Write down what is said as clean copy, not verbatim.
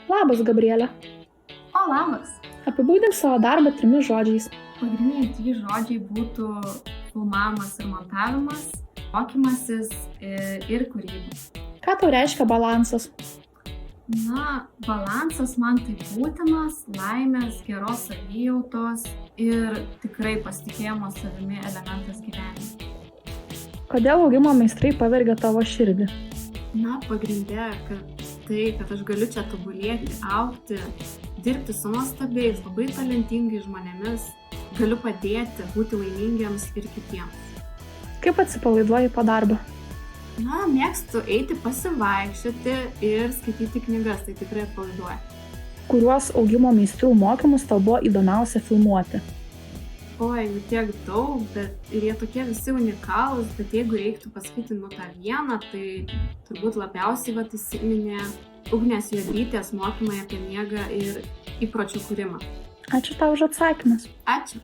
Labas, Gabrielė. O, labas. Apibūdink savo darbą 3 žodžiais. Pagrindiniai 3 žodžiai būtų filmavimas ir montavimas, mokymasis ir kūryba. Ką tau reiškia balansas? Balansas man tai būtinas, laimės, geros savijautos ir tikrai pasitikėjimo savimi elementas gyvenime. Kodėl augimo meistrai pavergia tavo širdį? Pagrindė, kad aš galiu čia tobulėti, augti, dirbti su nuostabiais, labai talentingais žmonėmis, galiu padėti būti laimingiams ir kitiems. Kaip atsipalaiduoji po darbo? Mėgstu eiti pasivaikščioti ir skaityti knygas, tai tikrai atpalaiduoja. Kuriuos augimo meistrų mokymus tau buvo įdomiausia filmuoti? Oi, tiek daug, ir jie tokie visi unikalūs, bet jeigu reiktų pasakyti tą vieną, tai turbūt labiausiai įsiminė Ugnės Juodrytės mokymai apie miegą ir įpročių kūrimą. Ačiū tau už atsakymus. Ačiū.